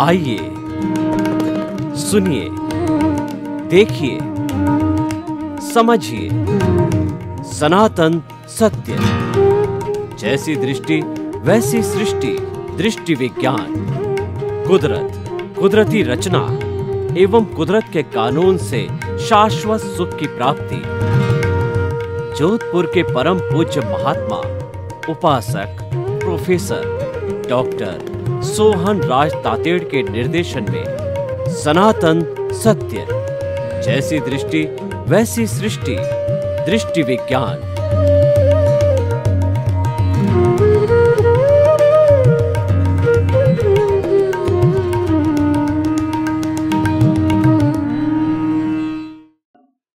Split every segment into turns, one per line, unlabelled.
आइए, सुनिए, देखिए, समझिए सनातन सत्य। जैसी दृष्टि वैसी सृष्टि, दृष्टि विज्ञान। कुदरत, कुदरती रचना एवं कुदरत के कानून से शाश्वत सुख की प्राप्ति। जोधपुर के परम पूज्य महात्मा उपासक प्रोफेसर डॉक्टर सोहन राज तातेड़ के निर्देशन में सनातन सत्य। जैसी दृष्टि वैसी सृष्टि, दृष्टि विज्ञान।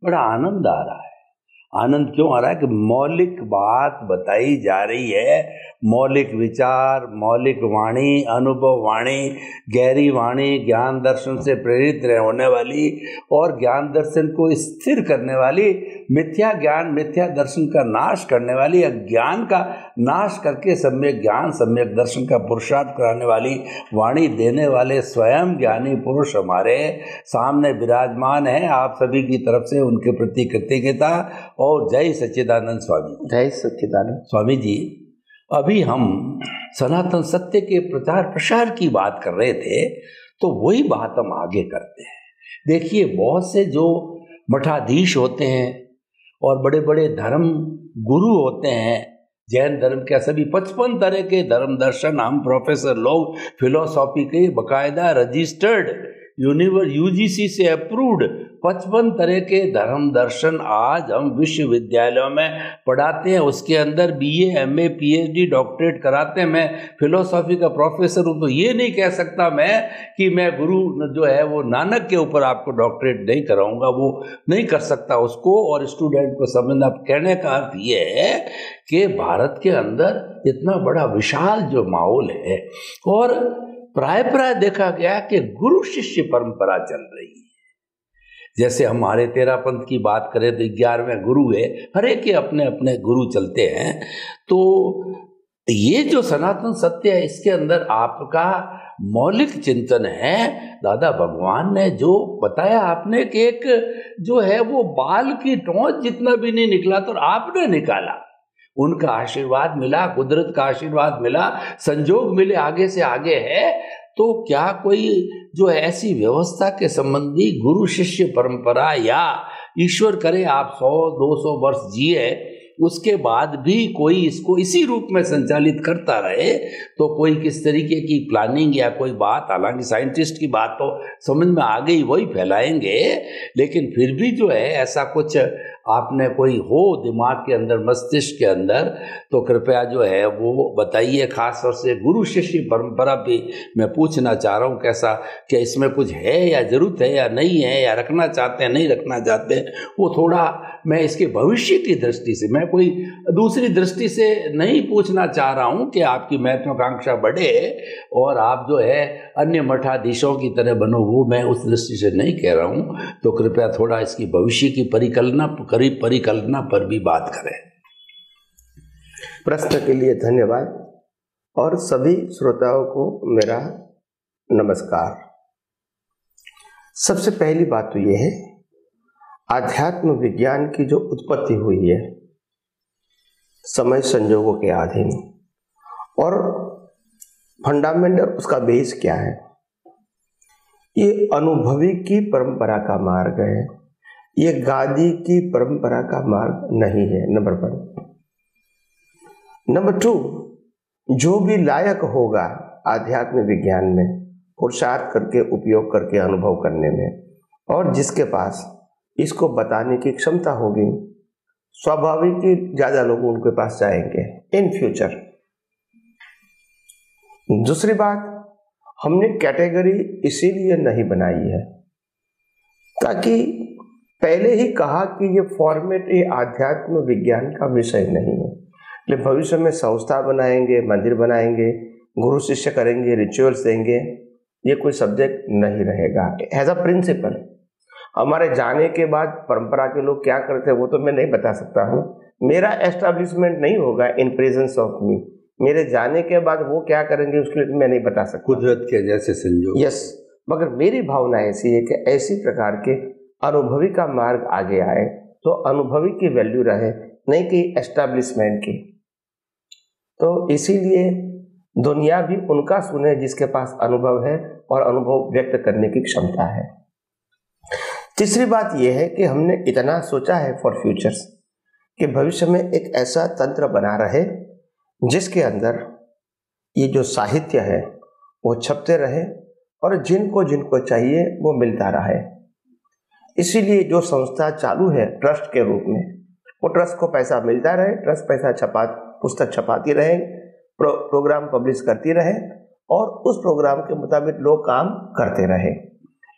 बड़ा आनंद आ रहा है। आनंद क्यों आ रहा है कि मौलिक बात बताई जा रही है, मौलिक विचार, मौलिक वाणी, अनुभव वाणी, गहरी वाणी, ज्ञान दर्शन से प्रेरित होने वाली और ज्ञान दर्शन को स्थिर करने वाली, मिथ्या ज्ञान मिथ्या दर्शन का नाश करने वाली, अज्ञान का नाश करके सम्यक ज्ञान सम्यक दर्शन का पुरुषार्थ कराने वाली वाणी देने वाले स्वयं ज्ञानी पुरुष हमारे सामने विराजमान हैं। आप सभी की तरफ से उनके प्रति कृतज्ञता और जय सच्चिदानंद स्वामी।
जय सच्चिदानंद
स्वामी जी, अभी हम सनातन सत्य के प्रचार प्रसार की बात कर रहे थे, तो वही बात हम आगे करते हैं। देखिए, बहुत से जो मठाधीश होते हैं और बड़े बड़े धर्म गुरु होते हैं, जैन धर्म के सभी 55 तरह के धर्म दर्शन, हम प्रोफेसर लोग फिलोसॉफी के बकायदा रजिस्टर्ड यूजीसी से अप्रूव्ड 55 तरह के धर्म दर्शन आज हम विश्वविद्यालयों में पढ़ाते हैं। उसके अंदर बीए, एमए, पीएचडी, डॉक्टरेट कराते हैं। मैं फिलोसॉफी का प्रोफेसर हूँ, तो ये नहीं कह सकता मैं कि मैं गुरु जो है वो नानक के ऊपर आपको डॉक्टरेट नहीं कराऊंगा, वो नहीं कर सकता उसको। और स्टूडेंट को समझना, कहने का अर्थ ये है कि भारत के अंदर इतना बड़ा विशाल जो माहौल है और प्राय देखा गया कि गुरु शिष्य परंपरा चल रही है। जैसे हमारे तेरा पंथ की बात करें तो 11वें गुरु है, हर एक के अपने अपने गुरु चलते हैं। तो ये जो सनातन सत्य है, इसके अंदर आपका मौलिक चिंतन है। दादा भगवान ने जो बताया आपने कि एक जो है वो बाल की टोंच जितना भी नहीं निकला, तो आपने निकाला। उनका आशीर्वाद मिला, कुदरत का आशीर्वाद मिला, संजोग मिले, आगे से आगे है। तो क्या कोई जो ऐसी व्यवस्था के संबंधी गुरु शिष्य परंपरा, या ईश्वर करे आप 100-200 वर्ष जिए, उसके बाद भी कोई इसको इसी रूप में संचालित करता रहे, तो कोई किस तरीके की प्लानिंग या कोई बात, हालांकि साइंटिस्ट की बात तो समझ में आ गई, वही फैलाएंगे, लेकिन फिर भी जो है ऐसा कुछ आपने कोई हो दिमाग के अंदर, मस्तिष्क के अंदर, तो कृपया जो है वो बताइए। खास तौर से गुरु शिष्य परंपरा पे मैं पूछना चाह रहा हूँ, कैसा क्या इसमें कुछ है या जरूरत है या नहीं है, या रखना चाहते हैं नहीं रखना चाहते हैं, वो थोड़ा मैं इसके भविष्य की दृष्टि से, मैं कोई दूसरी दृष्टि से नहीं पूछना चाह रहा हूँ कि आपकी महत्वाकांक्षा बढ़े और आप जो है अन्य मठाधीशों की तरह बनो, वो मैं उस दृष्टि से नहीं कह रहा हूँ। तो कृपया थोड़ा इसकी भविष्य की परिकल्पना पर भी बात करें।
प्रश्न के लिए धन्यवाद और सभी श्रोताओं को मेरा नमस्कार। सबसे पहली बात तो यह है, आध्यात्म विज्ञान की जो उत्पत्ति हुई है समय संजोगों के अधीन, और फंडामेंटल उसका बेस क्या है, ये अनुभवी की परंपरा का मार्ग है, ये गादी की परंपरा का मार्ग नहीं है। नंबर 1। नंबर 2, जो भी लायक होगा आध्यात्म विज्ञान में पुरुषार्थ करके, उपयोग करके, अनुभव करने में, और जिसके पास इसको बताने की क्षमता होगी, स्वाभाविक ही ज्यादा लोग उनके पास जाएंगे इन फ्यूचर। दूसरी बात, हमने कैटेगरी इसीलिए नहीं बनाई है ताकि पहले ही कहा कि ये फॉर्मेट ये आध्यात्म विज्ञान का विषय नहीं है, लेकिन भविष्य में संस्था बनाएंगे, मंदिर बनाएंगे, गुरु शिष्य करेंगे, रिचुअल्स देंगे, ये कोई सब्जेक्ट नहीं रहेगा। एज अ प्रिंसिपल हमारे जाने के बाद परंपरा के लोग क्या करते हैं वो तो मैं नहीं बता सकता हूँ, मेरा एस्टैब्लिशमेंट नहीं होगा इन प्रेजेंस ऑफ मी, मेरे जाने के बाद वो क्या करेंगे उसके लिए मैं नहीं बता सकता,
कुदरत के जैसे संयोग।
यस, मगर मेरी भावना ऐसी है कि ऐसी प्रकार के अनुभवी का मार्ग आगे आए तो अनुभवी की वैल्यू रहे, नहीं कि एस्टैब्लिशमेंट की। तो इसीलिए दुनिया भी उनका सुने जिसके पास अनुभव है और अनुभव व्यक्त करने की क्षमता है। तीसरी बात यह है कि हमने इतना सोचा है फॉर फ्यूचर्स कि भविष्य में एक ऐसा तंत्र बना रहे जिसके अंदर ये जो साहित्य है वो छपते रहे और जिनको जिनको चाहिए वो मिलता रहे। इसीलिए जो संस्था चालू है ट्रस्ट के रूप में, वो ट्रस्ट को पैसा मिलता रहे, ट्रस्ट पैसा पुस्तक छपाती रहे, प्रोग्राम पब्लिश करती रहे और उस प्रोग्राम के मुताबिक लोग काम करते रहे।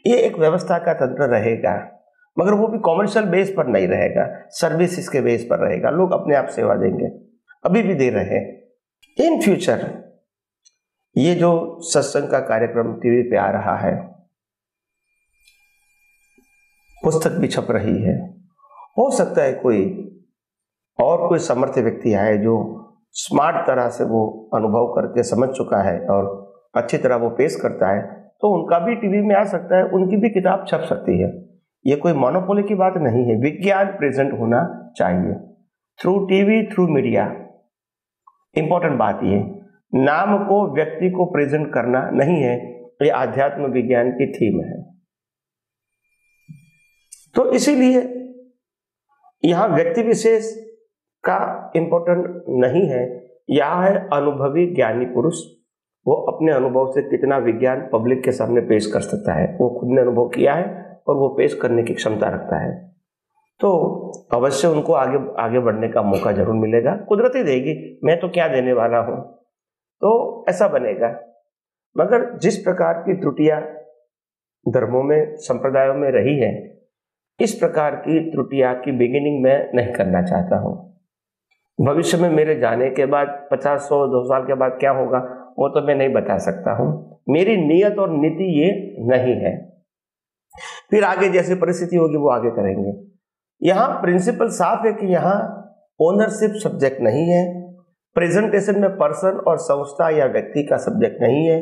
ये एक व्यवस्था का तंत्र रहेगा, मगर वो भी कॉमर्शियल बेस पर नहीं रहेगा, सर्विसेज के बेस पर रहेगा। लोग अपने आप सेवा देंगे, अभी भी दे रहे हैं। इन फ्यूचर ये जो सत्संग का कार्यक्रम टीवी पे आ रहा है, पुस्तक भी छप रही है, हो सकता है कोई समर्थ व्यक्ति आए जो स्मार्ट तरह से वो अनुभव करके समझ चुका है और अच्छी तरह वो पेश करता है, तो उनका भी टीवी में आ सकता है, उनकी भी किताब छप सकती है। ये कोई मोनोपोली की बात नहीं है। विज्ञान प्रेजेंट होना चाहिए through TV, through media. Important बात ये, नाम को, व्यक्ति को प्रेजेंट करना नहीं है, ये आध्यात्म विज्ञान की थीम है। तो इसीलिए यहां व्यक्ति विशेष का इंपॉर्टेंट नहीं है, यह है अनुभवी ज्ञानी पुरुष, वो अपने अनुभव से कितना विज्ञान पब्लिक के सामने पेश कर सकता है, वो खुद ने अनुभव किया है और वो पेश करने की क्षमता रखता है। तो अवश्य उनको आगे बढ़ने का मौका जरूर मिलेगा, कुदरत ही देगी, मैं तो क्या देने वाला हूं, तो ऐसा बनेगा। मगर जिस प्रकार की त्रुटियां धर्मों में, संप्रदायों में रही है, इस प्रकार की त्रुटियां की बिगिनिंग मैं नहीं करना चाहता हूं। भविष्य में मेरे जाने के बाद 50, 100, 2 साल के बाद क्या होगा वो तो मैं नहीं बता सकता हूं। मेरी नीयत और नीति ये नहीं है। फिर आगे जैसी परिस्थिति होगी वो आगे करेंगे। यहाँ प्रिंसिपल साफ है कि यहाँ ओनरशिप सब्जेक्ट नहीं है, प्रेजेंटेशन में पर्सन और संस्था या व्यक्ति का सब्जेक्ट नहीं है,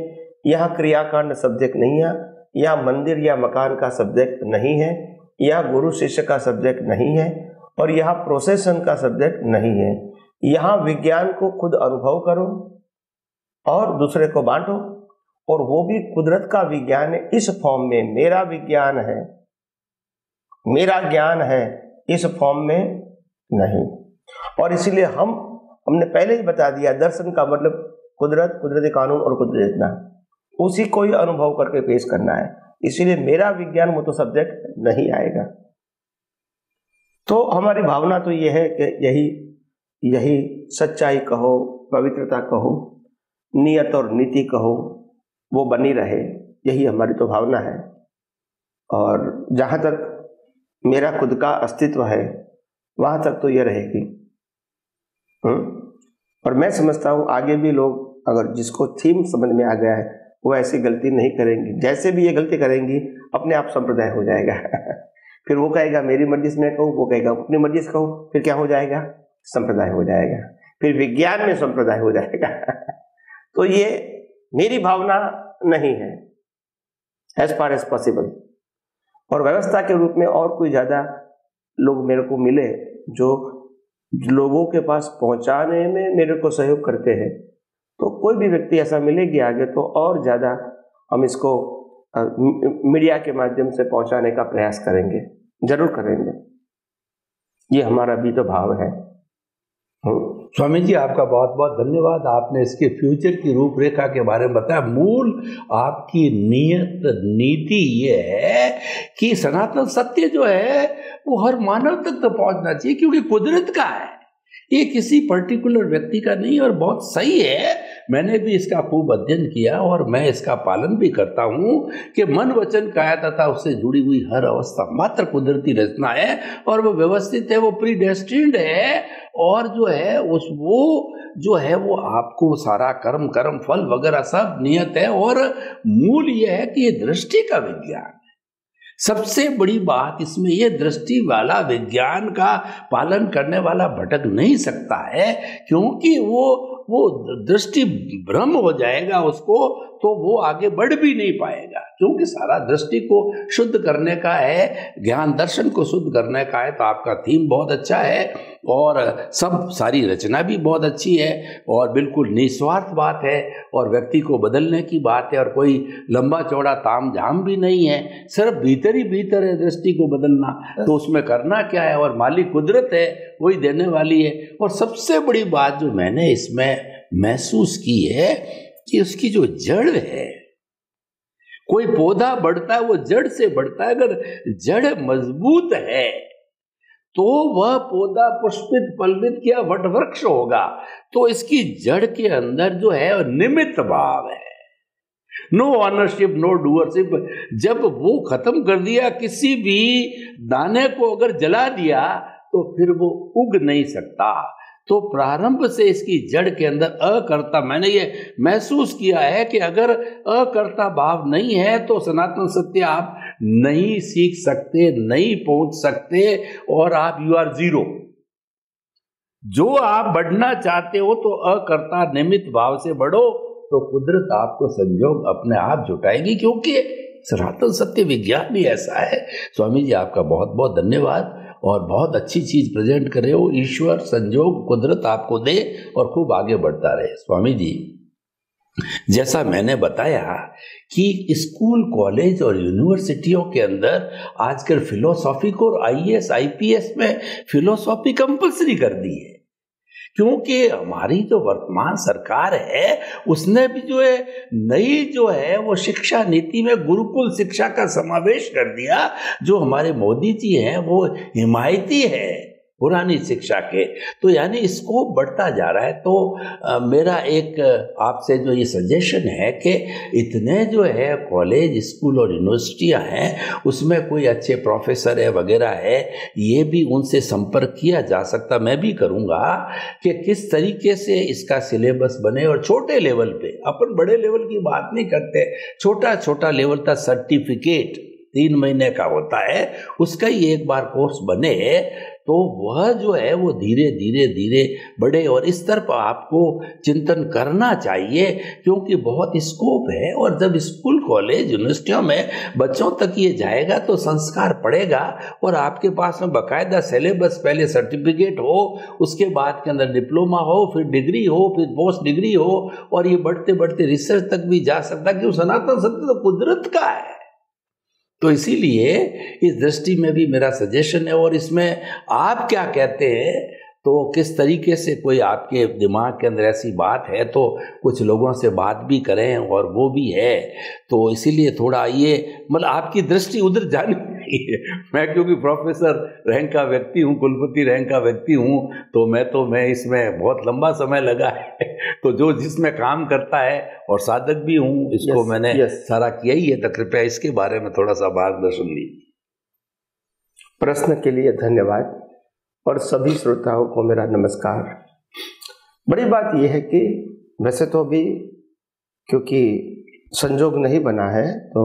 यहाँ क्रियाकांड सब्जेक्ट नहीं है, यहाँ मंदिर या मकान का सब्जेक्ट नहीं है, यहाँ गुरु शिष्य का सब्जेक्ट नहीं है और यहाँ प्रोसेशन का सब्जेक्ट नहीं है। यहाँ विज्ञान को खुद अनुभव करो और दूसरे को बांटो, और वो भी कुदरत का विज्ञान है इस फॉर्म में, मेरा विज्ञान है, मेरा ज्ञान है, इस फॉर्म में नहीं। और इसीलिए हमने पहले ही बता दिया, दर्शन का मतलब कुदरत, कुदरती कानून और कुदरत इतना, उसी को ही अनुभव करके पेश करना है। इसीलिए मेरा विज्ञान वो तो सब्जेक्ट नहीं आएगा। तो हमारी भावना तो ये है कि यही सच्चाई कहो, पवित्रता कहो, नियत और नीति कहो, वो बनी रहे, यही हमारी तो भावना है। और जहाँ तक मेरा खुद का अस्तित्व है वहाँ तक तो ये रहेगी। और मैं समझता हूँ आगे भी लोग अगर जिसको थीम समझ में आ गया है वो ऐसी गलती नहीं करेंगी। जैसे भी ये गलती करेंगी अपने आप संप्रदाय हो जाएगा। फिर वो कहेगा मेरी मर्जी से मैं कहूँ, वो कहेगा अपनी मर्जी से कहूँ, फिर क्या हो जाएगा? संप्रदाय हो जाएगा, फिर विज्ञान में संप्रदाय हो जाएगा। तो ये मेरी भावना नहीं है एज फार एज पॉसिबल। और व्यवस्था के रूप में और कोई ज़्यादा लोग मेरे को मिले जो लोगों के पास पहुंचाने में मेरे को सहयोग करते हैं, तो कोई भी व्यक्ति ऐसा मिलेगी आगे तो और ज़्यादा हम इसको मीडिया के माध्यम से पहुंचाने का प्रयास करेंगे, जरूर करेंगे। ये हमारा भी तो भाव है।
स्वामी जी आपका बहुत बहुत धन्यवाद। आपने इसके फ्यूचर की रूपरेखा के बारे में बताया। मूल आपकी नियत नीति ये है कि सनातन सत्य जो है वो हर मानव तक तो पहुंचना चाहिए, क्योंकि कुदरत का है, ये किसी पर्टिकुलर व्यक्ति का नहीं। और बहुत सही है, मैंने भी इसका खूब अध्ययन किया और मैं इसका पालन भी करता हूँ कि मन वचन काया तथा उससे जुड़ी हुई हर अवस्था मात्र कुदरती रचना है और वो व्यवस्थित है, वो प्रीडेस्टिन्ड है। और जो है वो आपको सारा कर्म फल वगैरह सब नियत है। और मूल ये है कि ये दृष्टि का विज्ञान है। सबसे बड़ी बात इसमें ये, दृष्टि वाला विज्ञान का पालन करने वाला भटक नहीं सकता है, क्योंकि वो वो दृष्टि भ्रम हो जाएगा उसको, तो वो आगे बढ़ भी नहीं पाएगा। क्योंकि सारा दृष्टि को शुद्ध करने का है, ज्ञान दर्शन को शुद्ध करने का है। तो आपका थीम बहुत अच्छा है और सारी रचना भी बहुत अच्छी है और बिल्कुल निस्वार्थ बात है और व्यक्ति को बदलने की बात है और कोई लंबा चौड़ा ताम झाम भी नहीं है, सिर्फ भीतर ही भीतर है दृष्टि को बदलना। तो उसमें करना क्या है, और मालिक कुदरत है, वही देने वाली है। और सबसे बड़ी बात जो मैंने इसमें महसूस की है कि उसकी जो जड़ है, कोई पौधा बढ़ता है वो जड़ से बढ़ता है। अगर जड़ मजबूत है तो वह पौधा पुष्पित फलित क्या वट वृक्ष होगा। तो इसकी जड़ के अंदर जो है निमित्त भाव है, नो ऑनरशिप नो डूअरशिप। जब वो खत्म कर दिया, किसी भी दाने को अगर जला दिया तो फिर वो उग नहीं सकता। तो प्रारंभ से इसकी जड़ के अंदर अकर्ता, मैंने ये महसूस किया है कि अगर अकर्ता भाव नहीं है तो सनातन सत्य आप नहीं सीख सकते, नहीं पहुंच सकते और आप यू आर जीरो। जो आप बढ़ना चाहते हो तो अकर्ता निमित्त भाव से बढ़ो, तो कुदरत आपको संजोग अपने आप जुटाएगी, क्योंकि सनातन सत्य विज्ञान भी ऐसा है। स्वामी जी आपका बहुत बहुत धन्यवाद और बहुत अच्छी चीज प्रेजेंट कर रहे हो। ईश्वर संजोग कुदरत आपको दे और खूब आगे बढ़ता रहे। स्वामी जी, जैसा मैंने बताया कि स्कूल कॉलेज और यूनिवर्सिटियों के अंदर आजकल फिलोसॉफी को और आईएएस आईपीएस में फिलोसॉफी कंपलसरी कर दी है, क्योंकि हमारी जो वर्तमान सरकार है उसने भी जो है नई जो है वो शिक्षा नीति में गुरुकुल शिक्षा का समावेश कर दिया। जो हमारे मोदी जी हैं वो हिमायती है पुरानी शिक्षा के, तो यानी स्कोप बढ़ता जा रहा है। तो मेरा एक आपसे जो ये सजेशन है कि इतने जो है कॉलेज स्कूल और यूनिवर्सिटियां हैं उसमें कोई अच्छे प्रोफेसर है वगैरह है, ये भी उनसे संपर्क किया जा सकता। मैं भी करूँगा कि किस तरीके से इसका सिलेबस बने और छोटे लेवल पे, अपन बड़े लेवल की बात नहीं करते, छोटा छोटा लेवल का सर्टिफिकेट 3 महीने का होता है उसका ही एक बार कोर्स बने, तो वह जो है वो धीरे धीरे धीरे बढ़े। और इस तरफ आपको चिंतन करना चाहिए, क्योंकि बहुत स्कोप है। और जब स्कूल कॉलेज यूनिवर्सिटियों में बच्चों तक ये जाएगा तो संस्कार पड़ेगा और आपके पास में बाकायदा सिलेबस, पहले सर्टिफिकेट हो, उसके बाद के अंदर डिप्लोमा हो, फिर डिग्री हो, फिर पोस्ट डिग्री हो, और ये बढ़ते बढ़ते रिसर्च तक भी जा सकता, क्योंकि सनातन सत्य तो कुदरत का है। तो इसीलिए इस दृष्टि में भी मेरा सजेशन है। और इसमें आप क्या कहते हैं, तो किस तरीके से कोई आपके दिमाग के अंदर ऐसी बात है तो कुछ लोगों से बात भी करें, और वो भी है। तो इसीलिए थोड़ा ये मतलब आपकी दृष्टि उधर जानी चाहिए। मैं क्योंकि प्रोफेसर रैंक का व्यक्ति हूँ, कुलपति रैंक का व्यक्ति हूँ, तो मैं इसमें बहुत लंबा समय लगा है। तो जो जिसमें काम करता है और साधक भी हूँ, इसको मैंने सारा किया ही है, तो कृपया इसके बारे में थोड़ा सा मार्गदर्शन लीजिए।
प्रश्न के लिए धन्यवाद और सभी श्रोताओं को मेरा नमस्कार। बड़ी बात यह है कि वैसे तो अभी क्योंकि संजोग नहीं बना है तो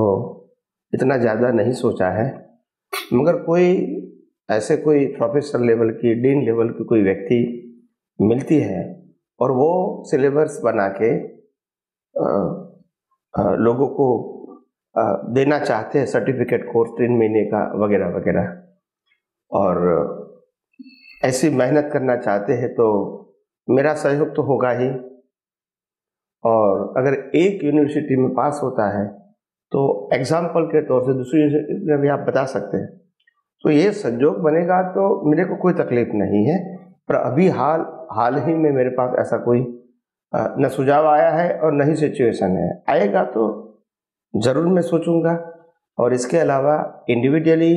इतना ज़्यादा नहीं सोचा है, मगर कोई ऐसे कोई प्रोफेसर लेवल की, डीन लेवल की कोई व्यक्ति मिलती है और वो सिलेबस बना के लोगों को देना चाहते हैं, सर्टिफिकेट कोर्स 3 महीने का वगैरह वगैरह, और ऐसी मेहनत करना चाहते हैं, तो मेरा सहयोग तो होगा ही। और अगर एक यूनिवर्सिटी में पास होता है तो एग्जाम्पल के तौर से दूसरी यूनिवर्सिटी में भी आप बता सकते हैं। तो ये संजोग बनेगा तो मेरे को कोई तकलीफ नहीं है, पर अभी हाल ही में मेरे पास ऐसा कोई न सुझाव आया है और न ही सिचुएशन है। आएगा तो ज़रूर मैं सोचूंगा। और इसके अलावा इंडिविजुअली,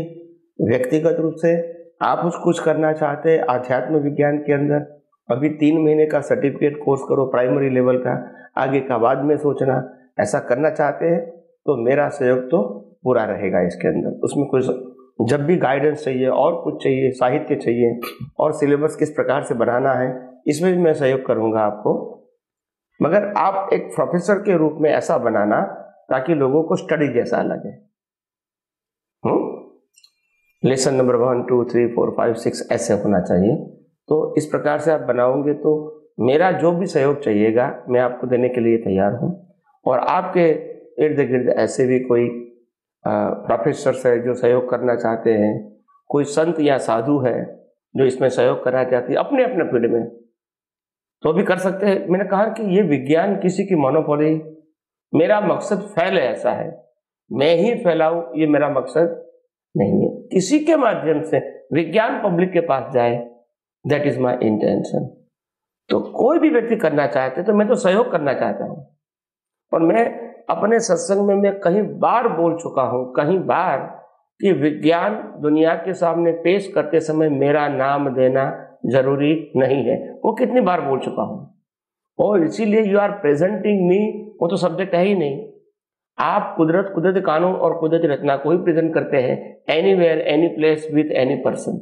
व्यक्तिगत रूप से आप कुछ करना चाहते हैं आध्यात्म विज्ञान के अंदर, अभी 3 महीने का सर्टिफिकेट कोर्स करो प्राइमरी लेवल का, आगे का बाद में सोचना, ऐसा करना चाहते हैं तो मेरा सहयोग तो पूरा रहेगा इसके अंदर। उसमें कोई जब भी गाइडेंस चाहिए और कुछ चाहिए, साहित्य चाहिए और सिलेबस किस प्रकार से बनाना है, इसमें भी मैं सहयोग करूंगा आपको। मगर आप एक प्रोफेसर के रूप में ऐसा बनाना ताकि लोगों को स्टडी जैसा लगे। लेसन नंबर 1 2 3 4 5 6 ऐसे होना चाहिए। तो इस प्रकार से आप बनाओगे तो मेरा जो भी सहयोग चाहिएगा मैं आपको देने के लिए तैयार हूँ। और आपके इर्द गिर्द ऐसे भी कोई प्रोफेसर है जो सहयोग करना चाहते हैं, कोई संत या साधु है जो इसमें सहयोग करना चाहते हैं अपने अपने फील्ड में, तो भी कर सकते हैं। मैंने कहा कि ये विज्ञान किसी की मोनोपोली, मेरा मकसद फैले ऐसा है, मैं ही फैलाऊं ये मेरा मकसद नहीं है। किसी के माध्यम से विज्ञान पब्लिक के पास जाए, दैट इज माई इंटेंशन। तो कोई भी व्यक्ति करना चाहते तो मैं तो सहयोग करना चाहता हूँ। और मैं अपने सत्संग में मैं कई बार बोल चुका हूँ, कई बार, कि विज्ञान दुनिया के सामने पेश करते समय मेरा नाम देना जरूरी नहीं है। वो कितनी बार बोल चुका हूँ। और इसीलिए यू आर प्रेजेंटिंग मी, वो तो सब्जेक्ट है ही नहीं। आप कुदरती कानून और कुदरती रचना को ही प्रेजेंट करते हैं, anywhere any place with any person.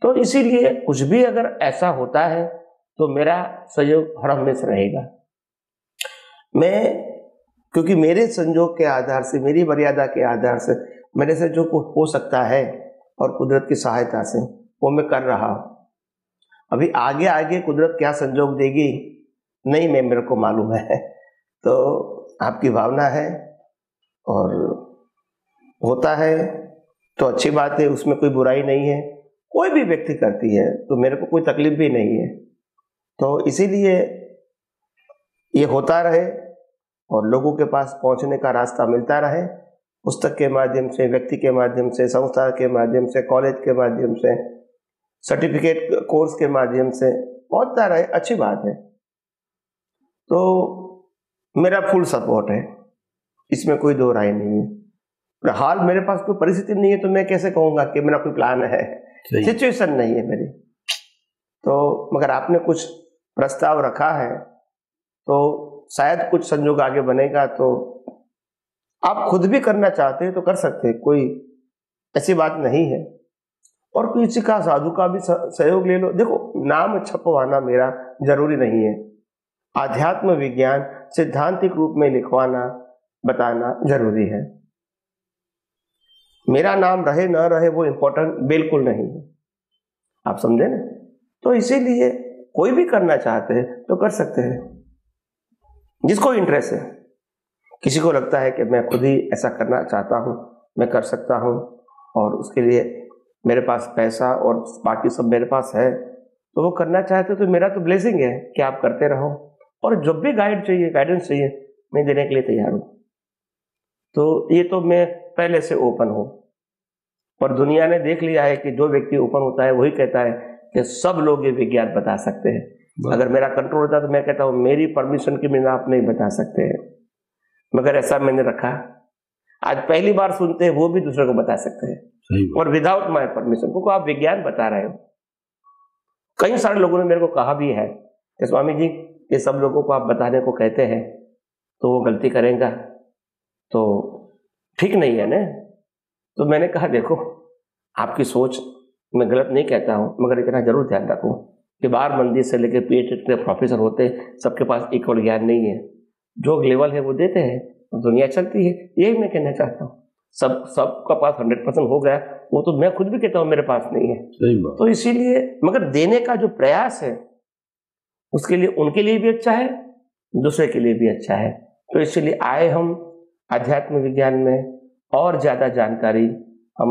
तो इसीलिए कुछ भी अगर ऐसा होता है तो मेरा सहयोग हर हमेशा रहेगा। मैं, क्योंकि मेरे संजोग के आधार से, मेरी मर्यादा के आधार से मेरे से जो कुछ हो सकता है और कुदरत की सहायता से वो मैं कर रहा हूँ। अभी आगे आगे कुदरत क्या संजोग देगी नहीं मैं मेरे को मालूम है। तो आपकी भावना है और होता है तो अच्छी बात है, उसमें कोई बुराई नहीं है। कोई भी व्यक्ति करती है तो मेरे को कोई तकलीफ भी नहीं है। तो इसीलिए ये होता रहे और लोगों के पास पहुंचने का रास्ता मिलता रहे, पुस्तक के माध्यम से, व्यक्ति के माध्यम से, संस्था के माध्यम से, कॉलेज के माध्यम से, सर्टिफिकेट कोर्स के माध्यम से पहुंचता रहे, अच्छी बात है। तो मेरा फुल सपोर्ट है, इसमें कोई दो राय नहीं है। हाल मेरे पास कोई परिस्थिति नहीं है तो मैं कैसे कहूँगा कि मेरा कोई प्लान है, सिचुएशन नहीं है मेरी। तो मगर आपने कुछ प्रस्ताव रखा है तो शायद कुछ संजोग आगे बनेगा, तो आप खुद भी करना चाहते हैं तो कर सकते हैं, कोई ऐसी बात नहीं है। और किसी का, साधु का भी सहयोग ले लो। देखो, नाम छपवाना मेरा जरूरी नहीं है, आध्यात्म विज्ञान सिद्धांतिक रूप में लिखवाना, बताना जरूरी है। मेरा नाम रहे ना रहे वो इम्पोर्टेंट बिल्कुल नहीं है, आप समझे ना। तो इसीलिए कोई भी करना चाहते हैं तो कर सकते हैं, जिसको इंटरेस्ट है। किसी को लगता है कि मैं खुद ही ऐसा करना चाहता हूँ, मैं कर सकता हूँ और उसके लिए मेरे पास पैसा और बाकी सब मेरे पास है, तो वो करना चाहते तो मेरा तो ब्लेसिंग है कि आप करते रहो। और जब भी गाइडेंस चाहिए मैं देने के लिए तैयार हूँ। तो ये तो मैं पहले से ओपन हूँ और दुनिया ने देख लिया है कि जो व्यक्ति ओपन होता है वही कहता है कि सब लोग ये विज्ञान बता सकते हैं। अगर मेरा कंट्रोल होता तो मैं कहता हूँ मेरी परमिशन के बिना आप नहीं बता सकते हैं, मगर ऐसा मैंने रखा। आज पहली बार सुनते हैं वो भी दूसरे को बता सकते हैं और विदाउट माय परमिशन, क्योंकि आप विज्ञान बता रहे हो। कई सारे लोगों ने मेरे को कहा भी है कि स्वामी जी ये सब लोगों को आप बताने को कहते हैं तो वो गलती करेगा तो ठीक नहीं है ना। तो मैंने कहा देखो, आपकी सोच मैं गलत नहीं कहता हूँ, मगर इतना जरूर ध्यान रखो कि बाहर मंदिर से लेकर पीएचडी के प्रोफेसर होते सबके पास इक्वल ज्ञान नहीं है। जो लेवल है वो देते हैं, दुनिया चलती है। यही मैं कहना चाहता हूँ। सबका पास 100% हो गया वो तो मैं खुद भी कहता हूँ मेरे पास नहीं है। तो इसीलिए, मगर देने का जो प्रयास है उसके लिए उनके लिए भी अच्छा है, दूसरे के लिए भी अच्छा है। तो इसलिए आए हम आध्यात्म विज्ञान में और ज्यादा जानकारी हम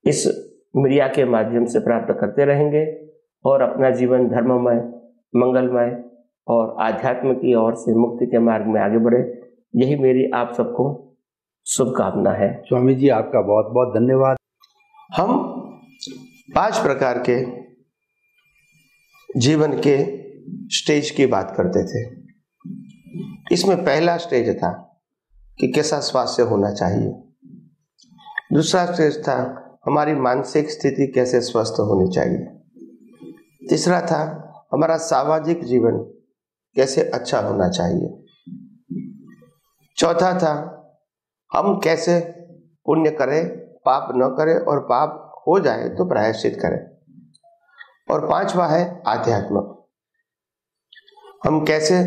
इस मीडिया के माध्यम से प्राप्त करते रहेंगे और अपना जीवन धर्ममय, मंगलमय और आध्यात्म की ओर से मुक्ति के मार्ग में आगे बढ़े, यही मेरी आप सबको शुभकामना है।
स्वामी जी आपका बहुत बहुत धन्यवाद।
हम 5 प्रकार के जीवन के स्टेज की बात करते थे। इसमें पहला स्टेज था कि कैसा स्वास्थ्य होना चाहिए, दूसरा स्टेज था हमारी मानसिक स्थिति कैसे स्वस्थ होनी चाहिए, तीसरा था हमारा सामाजिक जीवन कैसे अच्छा होना चाहिए, चौथा था हम कैसे पुण्य करें, पाप न करें और पाप हो जाए तो प्रायश्चित करें, और 5वां है आध्यात्म। हम कैसे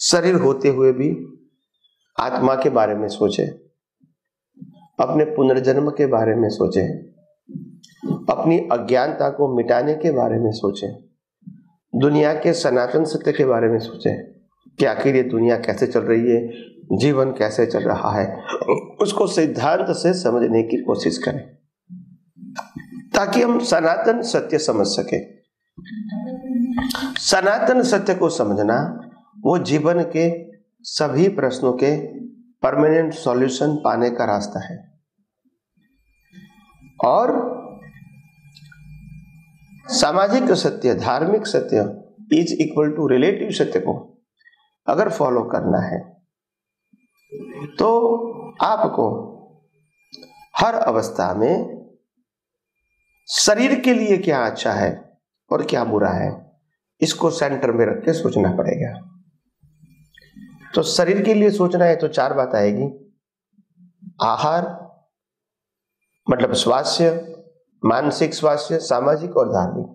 शरीर होते हुए भी आत्मा के बारे में सोचें, अपने पुनर्जन्म के बारे में सोचें, अपनी अज्ञानता को मिटाने के बारे में सोचें, दुनिया के सनातन सत्य के बारे में सोचें कि आखिर ये दुनिया कैसे चल रही है, जीवन कैसे चल रहा है, उसको सिद्धांत से समझने की कोशिश करें ताकि हम सनातन सत्य समझ सके। सनातन सत्य को समझना वो जीवन के सभी प्रश्नों के परमानेंट सॉल्यूशन पाने का रास्ता है। और सामाजिक सत्य, धार्मिक सत्य इज इक्वल टू रिलेटिव सत्य को अगर फॉलो करना है तो आपको हर अवस्था में शरीर के लिए क्या अच्छा है और क्या बुरा है इसको सेंटर में रख के सोचना पड़ेगा। तो शरीर के लिए सोचना है तो 4 बात आएगी। आहार मतलब स्वास्थ्य, मानसिक स्वास्थ्य, सामाजिक और धार्मिक।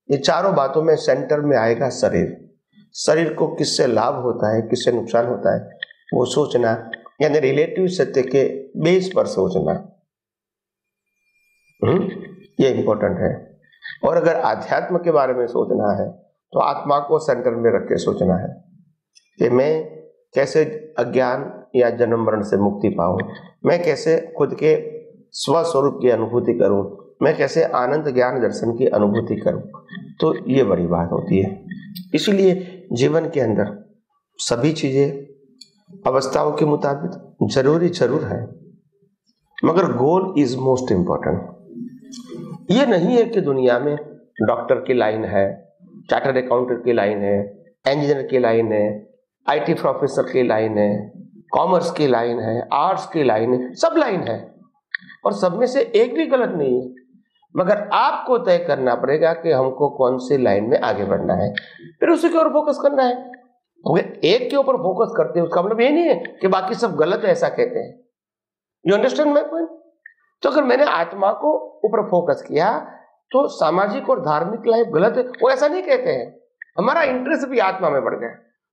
ये चारों बातों में सेंटर में आएगा शरीर। शरीर को किससे लाभ होता है, किससे नुकसान होता है, वो सोचना, यानी रिलेटिव सत्य के बेस पर सोचना, ये इंपॉर्टेंट है। और अगर आध्यात्म के बारे में सोचना है तो आत्मा को सेंटर में रख के सोचना है कि मैं कैसे अज्ञान या जन्म मरण से मुक्ति पाऊं, मैं कैसे खुद के स्वस्वरूप की अनुभूति करूं, मैं कैसे आनंद ज्ञान दर्शन की अनुभूति करूं। तो ये बड़ी बात होती है। इसलिए जीवन के अंदर सभी चीजें अवस्थाओं के मुताबिक जरूर है, मगर गोल इज मोस्ट इंपॉर्टेंट। ये नहीं है कि दुनिया में डॉक्टर की लाइन है, चार्टर्ड अकाउंटेंट की लाइन है, इंजीनियर की लाइन है, आईटी प्रोफेसर की लाइन है, कॉमर्स की लाइन है, आर्ट्स की लाइन है, सब लाइन है और सब में से एक भी गलत नहीं है, मगर आपको तय करना पड़ेगा कि हमको कौन सी लाइन में आगे बढ़ना है, फिर उसी के ऊपर फोकस करना है। एक के ऊपर फोकस करते हैं उसका मतलब ये नहीं है कि बाकी सब गलत है, ऐसा कहते हैं। You understand my point? तो अगर मैंने आत्मा को ऊपर फोकस किया तो सामाजिक और धार्मिक लाइफ गलत है, वो ऐसा नहीं कहते हैं। हमारा इंटरेस्ट भी आत्मा में बढ़ गया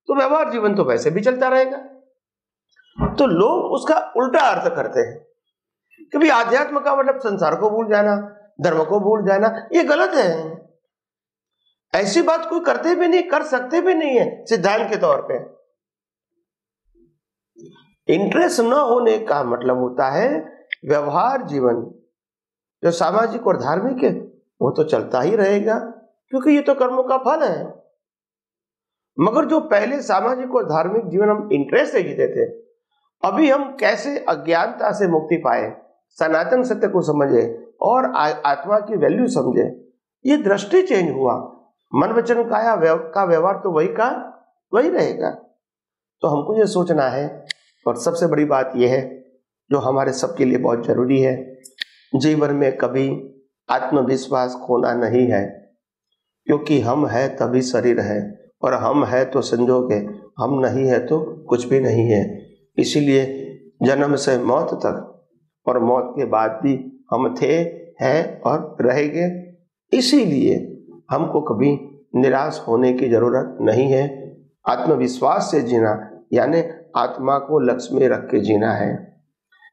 तो व्यवहार जीवन तो वैसे भी चलता रहेगा। तो लोग उसका उल्टा अर्थ करते हैं कि भाई आध्यात्म का मतलब संसार को भूल जाना, धर्म को भूल जाना, ये गलत है। ऐसी बात कोई करते भी नहीं, कर सकते भी नहीं है सिद्धांत के तौर पे। इंटरेस्ट न होने का मतलब होता है व्यवहार जीवन जो सामाजिक और धार्मिक है वो तो चलता ही रहेगा क्योंकि ये तो कर्मों का फल है। मगर जो पहले सामाजिक और धार्मिक जीवन हम इंटरेस्ट से जीते थे, अभी हम कैसे अज्ञानता से मुक्ति पाए, सनातन सत्य को समझे और आत्मा की वैल्यू समझे, ये दृष्टि चेंज हुआ। मन वचन काया का व्यवहार तो वही रहेगा। तो हमको ये सोचना है। और सबसे बड़ी बात यह है जो हमारे सबके लिए बहुत जरूरी है, जीवन में कभी आत्मविश्वास खोना नहीं है, क्योंकि हम है तभी शरीर है और हम है तो संजोग है, हम नहीं है तो कुछ भी नहीं है। इसीलिए जन्म से मौत तक और मौत के बाद भी हम थे, हैं और रहेंगे। इसीलिए हमको कभी निराश होने की जरूरत नहीं है। आत्मविश्वास से जीना यानी आत्मा को लक्ष्य में रख के जीना है।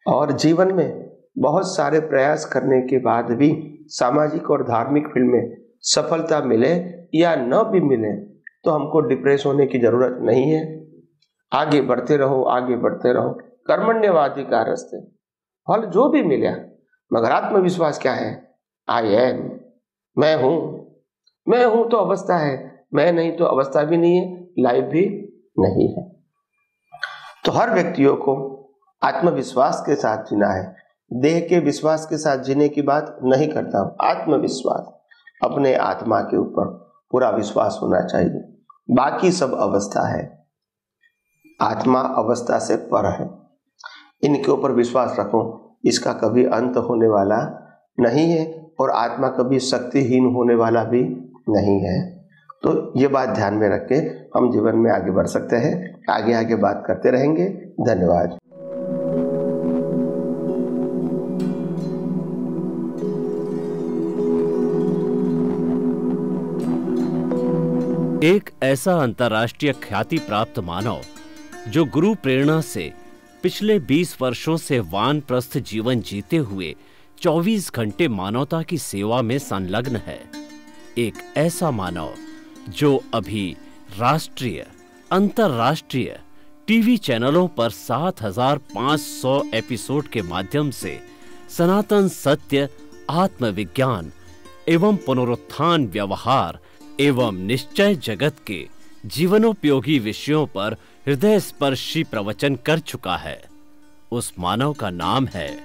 और जीवन में बहुत सारे प्रयास करने के बाद भी सामाजिक और धार्मिक फील्ड में सफलता मिले या न भी मिले तो हमको डिप्रेस होने की जरूरत नहीं है। आगे बढ़ते रहो, आगे बढ़ते रहो। कर्मण्यवाधिकारस्ते, फल जो भी मिला, मगर आत्मविश्वास क्या है? आई एम, मैं हूं तो अवस्था है, मैं नहीं तो अवस्था भी नहीं है, लाइफ भी नहीं है। तो हर व्यक्तियों को आत्मविश्वास के साथ जीना है। देह के विश्वास के साथ जीने की बात नहीं करता हूं। आत्मविश्वास, अपने आत्मा के ऊपर पूरा विश्वास होना चाहिए। बाकी सब अवस्था है, आत्मा अवस्था से पर है। इनके ऊपर विश्वास रखो, इसका कभी अंत होने वाला नहीं है और आत्मा कभी शक्तिहीन होने वाला भी नहीं है। तो ये बात ध्यान में रख के हम जीवन में आगे बढ़ सकते हैं। आगे बात करते रहेंगे। धन्यवाद।
एक ऐसा अंतर्राष्ट्रीय ख्याति प्राप्त मानव जो गुरु प्रेरणा से पिछले 20 वर्षों से वानप्रस्थ जीवन जीते हुए 24 घंटे मानवता की सेवा में संलग्न है। एक ऐसा मानव जो अभी राष्ट्रीय, अंतर्राष्ट्रीय टीवी चैनलों पर 7,500 एपिसोड के माध्यम से सनातन सत्य, आत्मविज्ञान एवं पुनरुत्थान, व्यवहार एवं निश्चय जगत के जीवनोपयोगी विषयों पर हृदय स्पर्शी प्रवचन कर चुका है। उस मानव का नाम है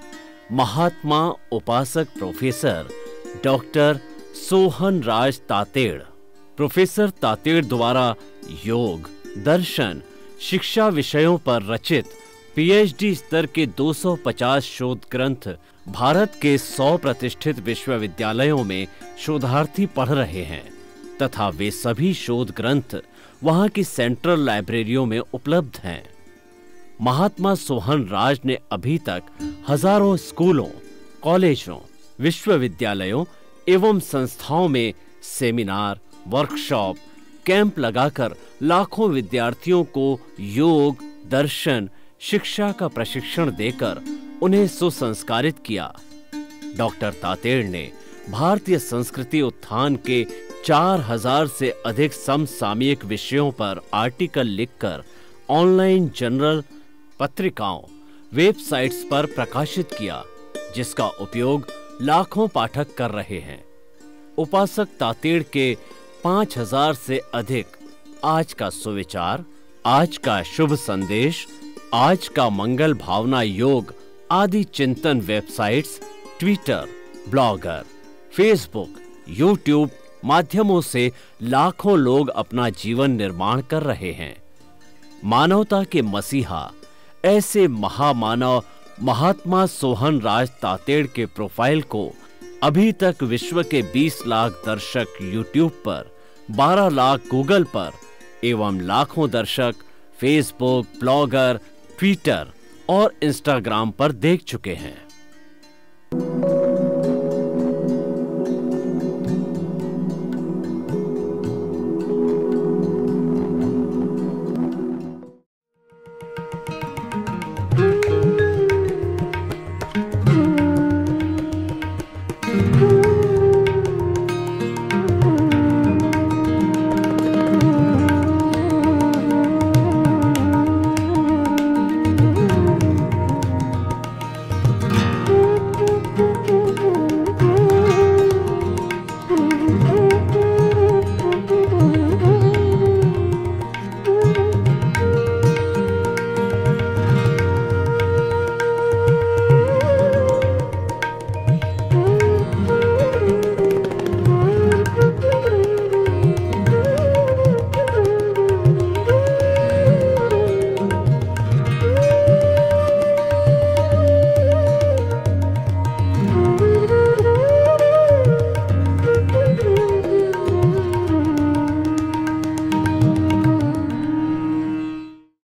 महात्मा उपासक प्रोफेसर डॉक्टर सोहन राज तातेड़। प्रोफेसर तातेड़ द्वारा योग, दर्शन, शिक्षा विषयों पर रचित पीएचडी स्तर के 250 शोध ग्रंथ भारत के 100 प्रतिष्ठित विश्वविद्यालयों में शोधार्थी पढ़ रहे हैं तथा वे सभी शोध ग्रंथ वहां की सेंट्रल लाइब्रेरियों में उपलब्ध हैं। महात्मा सोहन राज ने अभी तक हजारों स्कूलों, कॉलेजों, विश्वविद्यालयों एवं संस्थाओं में सेमिनार, वर्कशॉप, कैंप लगाकर लाखों विद्यार्थियों को योग, दर्शन, शिक्षा का प्रशिक्षण देकर उन्हें सुसंस्कारित किया। डॉक्टर तातेड़ ने भारतीय संस्कृति उत्थान के 4000 से अधिक समसामयिक विषयों पर आर्टिकल लिखकर ऑनलाइन जर्नल, पत्रिकाओं, वेबसाइट्स पर प्रकाशित किया, जिसका उपयोग लाखों पाठक कर रहे हैं। उपासक तातेड़ के 5000 से अधिक आज का सुविचार, आज का शुभ संदेश, आज का मंगल भावना योग आदि चिंतन websites, Twitter, blogger, Facebook, YouTube माध्यमों से लाखों लोग अपना जीवन निर्माण कर रहे हैं। मानवता के मसीहा ऐसे महामानव महात्मा सोहन राज तातेड़ के प्रोफाइल को अभी तक विश्व के 20 लाख दर्शक यूट्यूब पर, 12 लाख गूगल पर एवं लाखों दर्शक फेसबुक, ब्लॉगर, ट्विटर और इंस्टाग्राम पर देख चुके हैं।